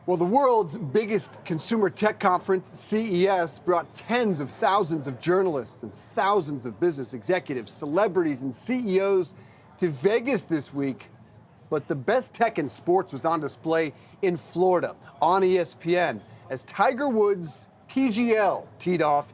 Well, the world's biggest consumer tech conference, CES, brought tens of thousands of journalists and thousands of business executives, celebrities, and CEOs to Vegas this week. But the best tech in sports was on display in Florida on ESPN as Tiger Woods' TGL teed off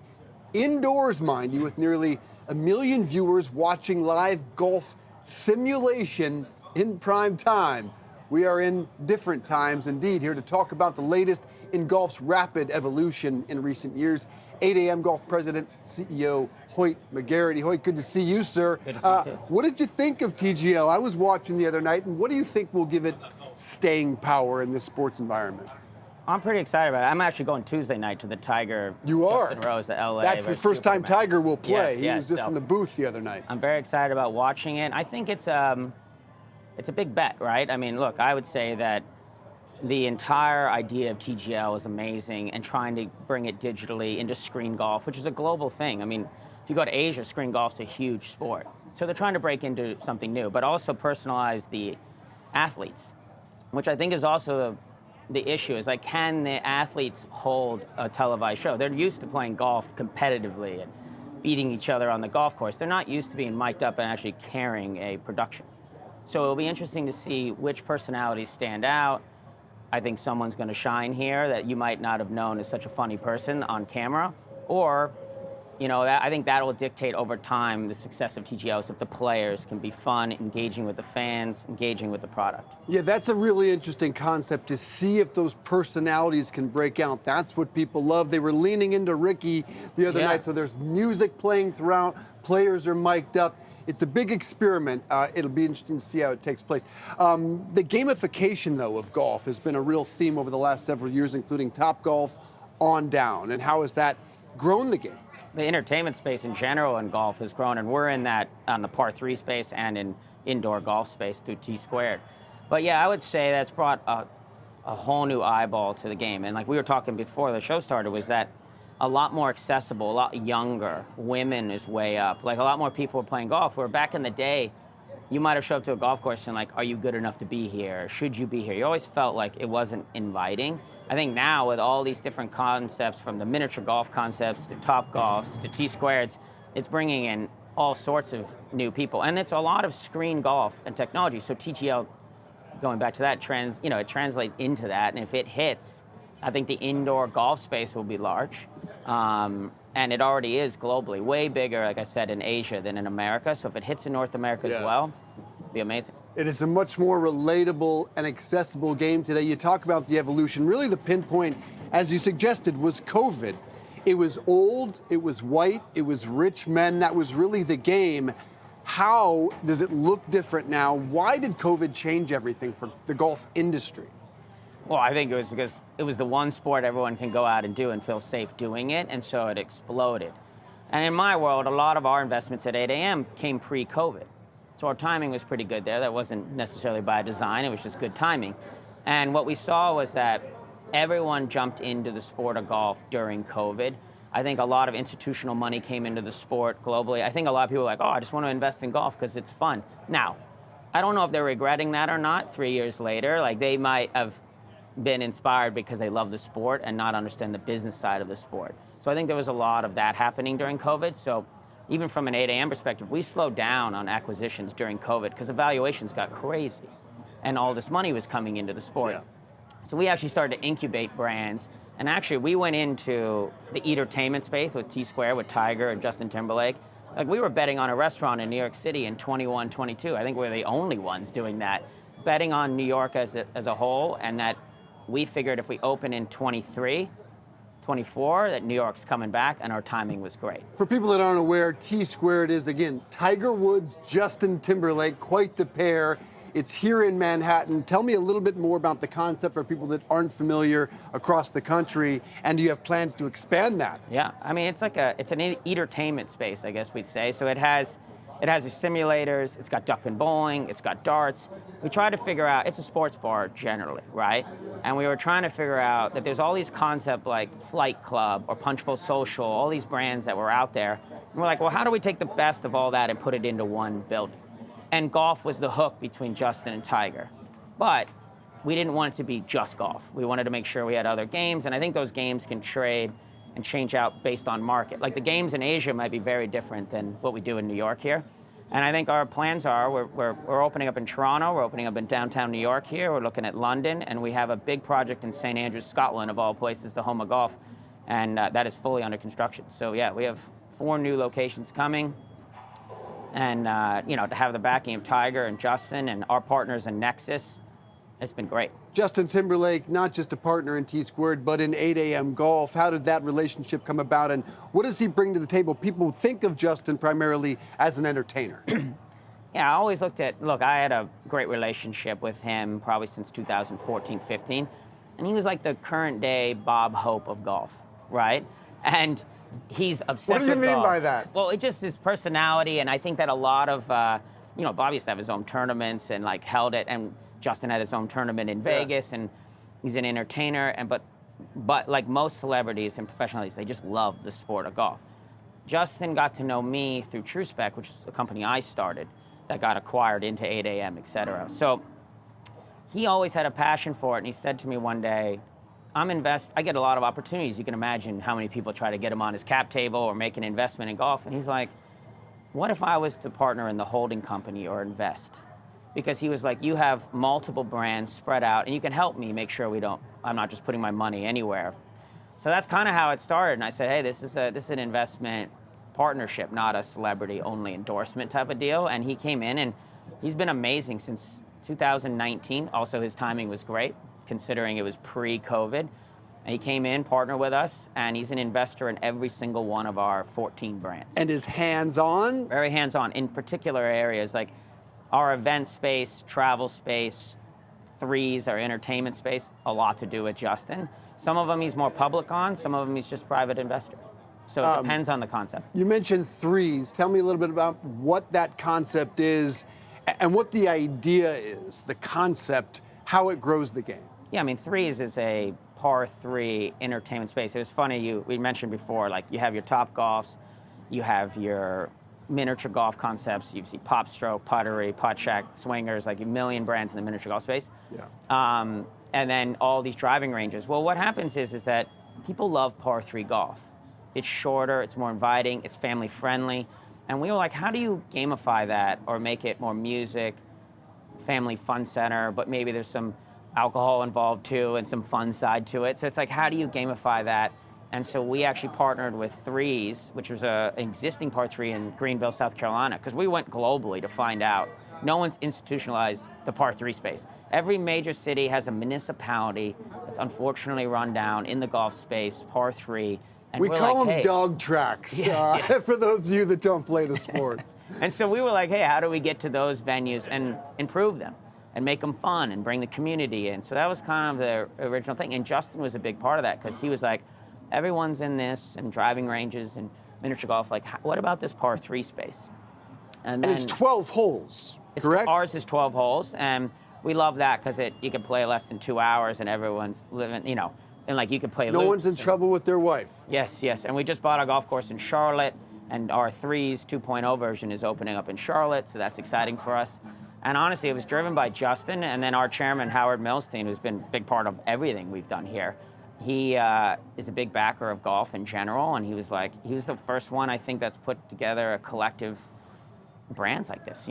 indoors, mind you, with nearly 1 million viewers watching live golf simulation in prime time. We are in different times indeed. Here to talk about the latest in golf's rapid evolution in recent years, 8 a.m. Golf President, CEO Hoyt McGarity. Hoyt, good to see you, sir. Good to see you too. What did you think of TGL? I was watching the other night, and what do you think will give it staying power in this sports environment? I'm pretty excited about it. I'm actually going Tuesday night to the Tiger You are? Justin Rose at LA. That's the first time Tiger will play. Yes, he was just so in the booth the other night. I'm very excited about watching it. I think it's a big bet, right? I mean, look, I would say that the entire idea of TGL is amazing, and trying to bring it digitally into screen golf, which is a global thing. I mean, if you go to Asia, screen golf's a huge sport. So they're trying to break into something new, but also personalize the athletes, which I think is also the issue, is like, can the athletes hold a televised show? They're used to playing golf competitively and beating each other on the golf course. They're not used to being mic'd up and actually carrying a production. So it'll be interesting to see which personalities stand out. I think someone's going to shine here that you might not have known is such a funny person on camera. Or, you know, I think that will dictate over time the success of TGLs, if the players can be fun, engaging with the fans, engaging with the product. Yeah, that's a really interesting concept, to see if those personalities can break out. That's what people love. They were leaning into Ricky the other night, so there's music playing throughout, players are mic'd up. It's a big experiment. It'll be interesting to see how it takes place. The gamification, though, of golf has been a real theme over the last several years, including Top Golf on down. And how has that grown the game? The entertainment space in general in golf has grown, and we're in that on the par 3 space and in indoor golf space through T-squared. But yeah, I would say that's brought a whole new eyeball to the game. And like we were talking before the show started, was that a lot more accessible, a lot younger. Women is way up. Like, a lot more people are playing golf, where back in the day, you might have showed up to a golf course and like, are you good enough to be here? Should you be here? You always felt like it wasn't inviting. I think now, with all these different concepts, from the miniature golf concepts to Top Golfs to T-squareds, it's bringing in all sorts of new people. And it's a lot of screen golf and technology. So TGL, going back to that, it translates into that. And if it hits, I think the indoor golf space will be large. And it already is globally, way bigger, like I said, in Asia than in America. So if it hits in North America as well, it'll be amazing. It is a much more relatable and accessible game today. You talk about the evolution. Really, the pinpoint, as you suggested, was COVID. It was old, it was white, it was rich men. That was really the game. How does it look different now? Why did COVID change everything for the golf industry? Well, I think it was because it was the one sport everyone can go out and do and feel safe doing it, and so it exploded. And in my world, a lot of our investments at 8 a.m. came pre-COVID. So our timing was pretty good there. That wasn't necessarily by design, it was just good timing. And what we saw was that everyone jumped into the sport of golf during COVID. I think a lot of institutional money came into the sport globally. I think a lot of people were like, oh, I just want to invest in golf because it's fun. Now, I don't know if they're regretting that or not 3 years later. Like, they might have been inspired because they love the sport and not understand the business side of the sport. So I think there was a lot of that happening during COVID. So even from an 8 a.m. perspective, we slowed down on acquisitions during COVID because the valuations got crazy and all this money was coming into the sport. Yeah. So we actually started to incubate brands, and actually we went into the entertainment space with T-Square, with Tiger and Justin Timberlake. Like, we were betting on a restaurant in New York City in 21, 22. I think we're the only ones doing that, betting on New York as a whole, and that we figured if we open in 23, 24, that New York's coming back, and our timing was great. For people that aren't aware, T-squared is, again, Tiger Woods, Justin Timberlake, quite the pair. It's here in Manhattan. Tell me a little bit more about the concept for people that aren't familiar across the country, and do you have plans to expand that? Yeah, I mean, it's an entertainment space, I guess we'd say. So it has the simulators, it's got duck pin bowling, it's got darts. We try to figure out, it's a sports bar generally, right? And we were trying to figure out that there's all these concepts like Flight Club or Punch Bowl Social, all these brands that were out there. And we're like, well, how do we take the best of all that and put it into one building? And golf was the hook between Justin and Tiger. But we didn't want it to be just golf. We wanted to make sure we had other games, and I think those games can trade and change out based on market. Like the games in Asia might be very different than what we do in New York here. And I think our plans are, we're opening up in Toronto, we're opening up in downtown New York here, we're looking at London, and we have a big project in St. Andrews, Scotland, of all places, the home of golf, and that is fully under construction. So yeah, we have 4 new locations coming, and to have the backing of Tiger and Justin and our partners in Nexus, it's been great. Justin Timberlake, not just a partner in T-Squared, but in 8 a.m. Golf. How did that relationship come about, and what does he bring to the table? People think of Justin primarily as an entertainer. Yeah, I always look, I had a great relationship with him probably since 2014, 15, and he was like the current day Bob Hope of golf, right? And he's obsessed with golf. What do you mean by that? Well, it's just his personality, and I think that a lot of, Bob used to have his own tournaments and like held it, and Justin had his own tournament in Vegas, and he's an entertainer, but like most celebrities and professionals, they just love the sport of golf. Justin got to know me through TrueSpec, which is a company I started that got acquired into 8 a.m., et cetera. So he always had a passion for it, and he said to me one day, I get a lot of opportunities. You can imagine how many people try to get him on his cap table or make an investment in golf, and he's like, what if I was to partner in the holding company or invest? Because he was like, you have multiple brands spread out, and you can help me make sure I'm not just putting my money anywhere. So that's kind of how it started. And I said, hey, this is an investment partnership, not a celebrity-only endorsement type of deal. And he came in, and he's been amazing since 2019. Also, his timing was great, considering it was pre-COVID. And he came in, partnered with us, and he's an investor in every single one of our 14 brands. And is hands-on? Very hands-on, in particular areas like our event space, travel space, Threes, our entertainment space, a lot to do with Justin. Some of them he's more public on, some of them he's just private investor. So it depends on the concept. You mentioned Threes. Tell me a little bit about what that concept is and what the idea is, the concept, how it grows the game. Yeah, I mean, Threes is a par 3 entertainment space. It was funny, we mentioned before, like you have your Top Golfs, you have your miniature golf concepts. You see Pop Stroke, Puttery, Putt Shack, Swingers, like a million brands in the miniature golf space. Yeah. And then all these driving ranges. Well, what happens is that people love par 3 golf. It's shorter, it's more inviting, it's family friendly. And we were like, how do you gamify that or make it more music, family fun center, but maybe there's some alcohol involved too and some fun side to it. So it's like, how do you gamify that? And so we actually partnered with Threes, which was an existing par 3 in Greenville, South Carolina, because we went globally to find out. No one's institutionalized the par 3 space. Every major city has a municipality that's unfortunately run down in the golf space, par 3. And we call them dog tracks, yes. For those of you that don't play the sport. And so we were like, hey, how do we get to those venues and improve them and make them fun and bring the community in? So that was kind of the original thing. And Justin was a big part of that because he was like, everyone's in this and driving ranges and miniature golf. Like, what about this par 3 space? And it's 12 holes, correct? Ours is 12 holes, and we love that because you can play less than 2 hours, and everyone's living, and like you can play. No one's in trouble with their wife. Yes, yes. And we just bought a golf course in Charlotte, and our Threes 2.0 version is opening up in Charlotte, so that's exciting for us. And honestly, it was driven by Justin, and then our chairman, Howard Milstein, who's been a big part of everything we've done here. He is a big backer of golf in general, and he was the first one, I think, that's put together a collective brands like this,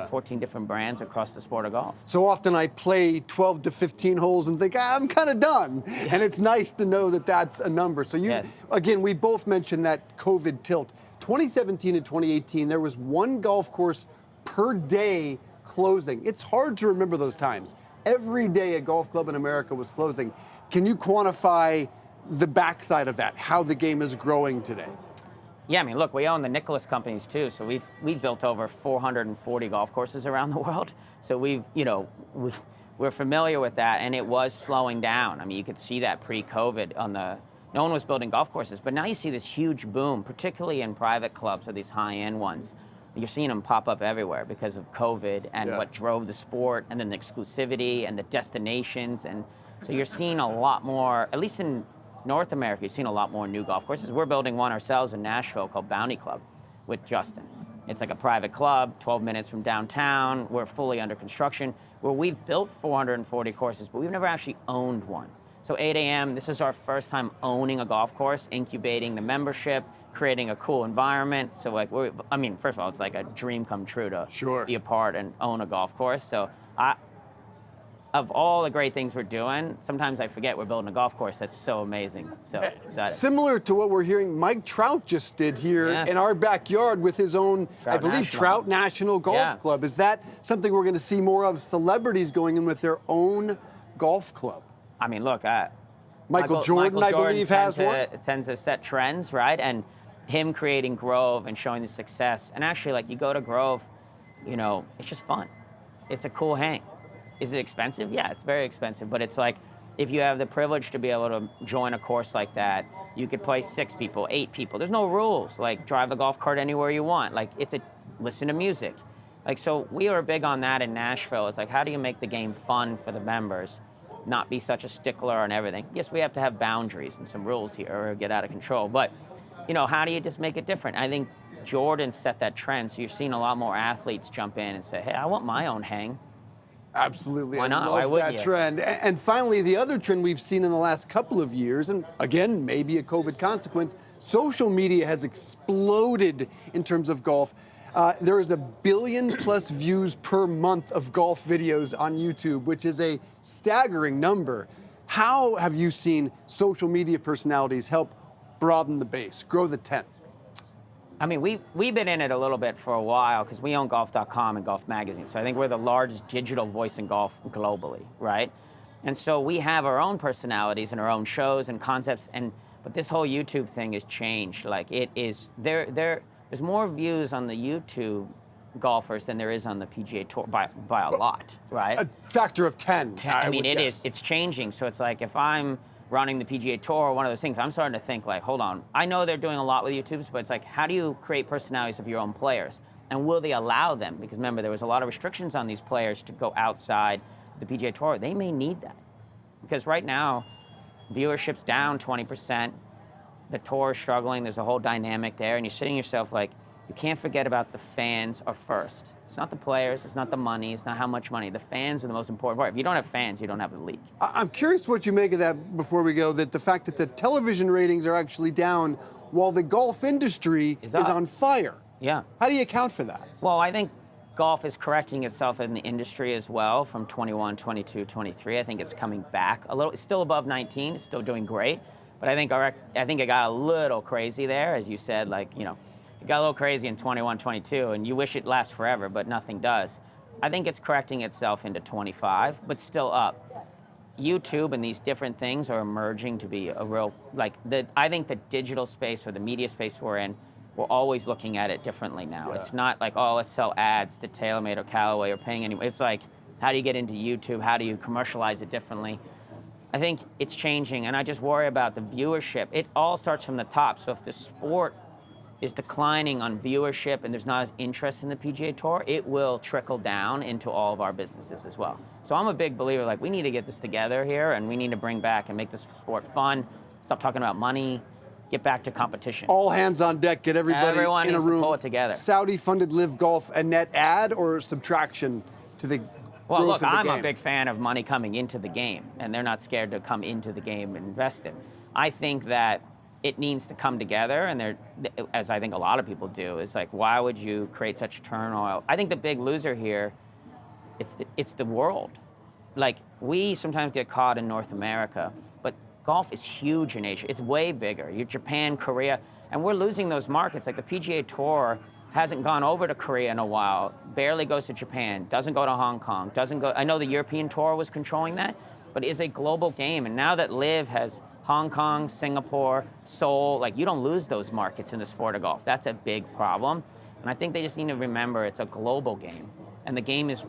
14 different brands across the sport of golf. So often I play 12 to 15 holes and think, I'm kind of done. Yeah. And it's nice to know that that's a number. So again, we both mentioned that COVID tilt. 2017 and 2018, there was one golf course per day closing. It's hard to remember those times. Every day a golf club in America was closing. Can you quantify the backside of that, how the game is growing today? Yeah, I mean, look, we own the Nicholas companies too, so we've built over 440 golf courses around the world. So we're familiar with that, and it was slowing down. I mean, you could see that pre-COVID no one was building golf courses, but now you see this huge boom, particularly in private clubs or these high-end ones. You're seeing them pop up everywhere because of COVID and what drove the sport, and then the exclusivity and the destinations, and so you're seeing a lot more, at least in North America, you've seen a lot more new golf courses. We're building one ourselves in Nashville called Bounty Club with Justin. It's like a private club, 12 minutes from downtown. We're fully under construction, where we've built 440 courses, but we've never actually owned one. So 8 a.m., this is our first time owning a golf course, incubating the membership, creating a cool environment. So like, I mean, first of all, it's like a dream come true to be a part and own a golf course. So of all the great things we're doing, sometimes I forget we're building a golf course. That's so amazing. So excited. Similar to what we're hearing Mike Trout just did here in our backyard with his own, Trout National Golf Club. Is that something we're going to see more of, celebrities going in with their own golf club? I mean, look, Michael Jordan, I believe, has one. It tends to set trends, right? And him creating Grove and showing the success. And actually, like, you go to Grove, you know, it's just fun. It's a cool hang. Is it expensive? Yeah, it's very expensive. But it's like, if you have the privilege to be able to join a course like that, you could play 6 people, 8 people. There's no rules. Like, drive a golf cart anywhere you want. Like, listen to music. Like, so we are big on that in Nashville. It's like, how do you make the game fun for the members? Not be such a stickler on everything. Yes, we have to have boundaries and some rules here or get out of control. But, you know, how do you just make it different? I think Jordan set that trend. So you're seeing a lot more athletes jump in and say, hey, I want my own hang. Absolutely. Why not? I love that trend. And finally, the other trend we've seen in the last couple of years, and again, maybe a COVID consequence, social media has exploded in terms of golf. There is 1 billion+ views per month of golf videos on YouTube, which is a staggering number. How have you seen social media personalities help broaden the base, grow the tent? I mean, we've been in it a little bit for a while because we own golf.com and Golf Magazine. So I think we're the largest digital voice in golf globally, right? And so we have our own personalities and our own shows and concepts. But this whole YouTube thing has changed. Like, it is, there's more views on the YouTube golfers than there is on the PGA Tour by a lot, right? A factor of 10. I mean, it's changing. So it's like, if I'm running the PGA Tour, one of those things, I'm starting to think like, hold on, I know they're doing a lot with YouTubes, but it's like, how do you create personalities of your own players? And will they allow them? Because remember, there was a lot of restrictions on these players to go outside the PGA Tour. They may need that. Because right now, viewership's down 20%. The tour is struggling. There's a whole dynamic there. And you're sitting yourself like, you can't forget about the fans are first. It's not the players, it's not the money, it's not how much money. The fans are the most important part. If you don't have fans, you don't have the league. I'm curious what you make of that before we go, that the fact that the television ratings are actually down while the golf industry is on fire. Yeah. How do you account for that? Well, I think golf is correcting itself in the industry as well from 21, 22, 23. I think it's coming back a little. It's still above 19, it's still doing great. But I think it got a little crazy there, as you said, like, you know, it got a little crazy in 21, 22, and you wish it lasts forever, but nothing does. I think it's correcting itself into 25, but still up. YouTube and these different things are emerging to be a real, I think the digital space or the media space we're in, we're always looking at it differently now. Yeah. It's not like, oh, let's sell ads to TaylorMade or Callaway or paying anyone. It's like, how do you get into YouTube? How do you commercialize it differently? I think it's changing, and I just worry about the viewership. It all starts from the top, so if the sport is declining on viewership and there's not as interest in the PGA Tour, it will trickle down into all of our businesses as well. So I'm a big believer, like, we need to get this together here, and we need to bring back and make this sport fun, stop talking about money, get back to competition. All hands on deck, get everyone in a room. To pull it together. Saudi-funded Live Golf, a net add or subtraction to the Well, look, I'm game? a big fan of money coming into the game, and they're not scared to come into the game and invest in. I think that it needs to come together, and as I think a lot of people do, it's like, why would you create such turmoil? I think the big loser here, it's the world. Like, we sometimes get caught in North America, but golf is huge in Asia. It's way bigger. You're Japan, Korea, and we're losing those markets. Like, the PGA Tour hasn't gone over to Korea in a while, barely goes to Japan, doesn't go to Hong Kong, doesn't go, I know the European Tour was controlling that, but it's a global game. And now that Live has Hong Kong, Singapore, Seoul, like, you don't lose those markets in the sport of golf. That's a big problem. And I think they just need to remember it's a global game. And the game is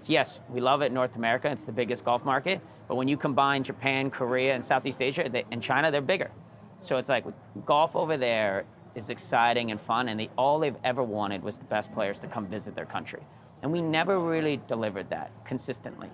yes, we love it in North America, it's the biggest golf market, but when you combine Japan, Korea, and Southeast Asia, and China, they're bigger. So it's like, golf over there is exciting and fun, and all they've ever wanted was the best players to come visit their country. And we never really delivered that consistently.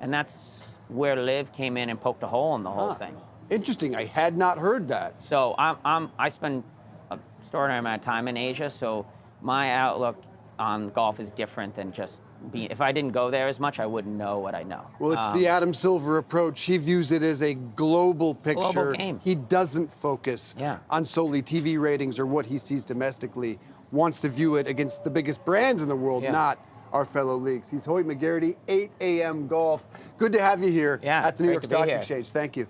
And that's where Live came in and poked a hole in the whole thing. Interesting, I had not heard that. So I spend an extraordinary amount of time in Asia, so my outlook on golf is different than just being. If I didn't go there as much, I wouldn't know what I know. Well, it's the Adam Silver approach. He views it as a global picture. Global game. He doesn't focus Yeah. on solely TV ratings or what he sees domestically. Wants to view it against the biggest brands in the world, Yeah. not our fellow leagues. He's Hoyt McGarity, 8 a.m. Golf. Good to have you here Yeah, at the New great York to be Stock here. Exchange. Thank you.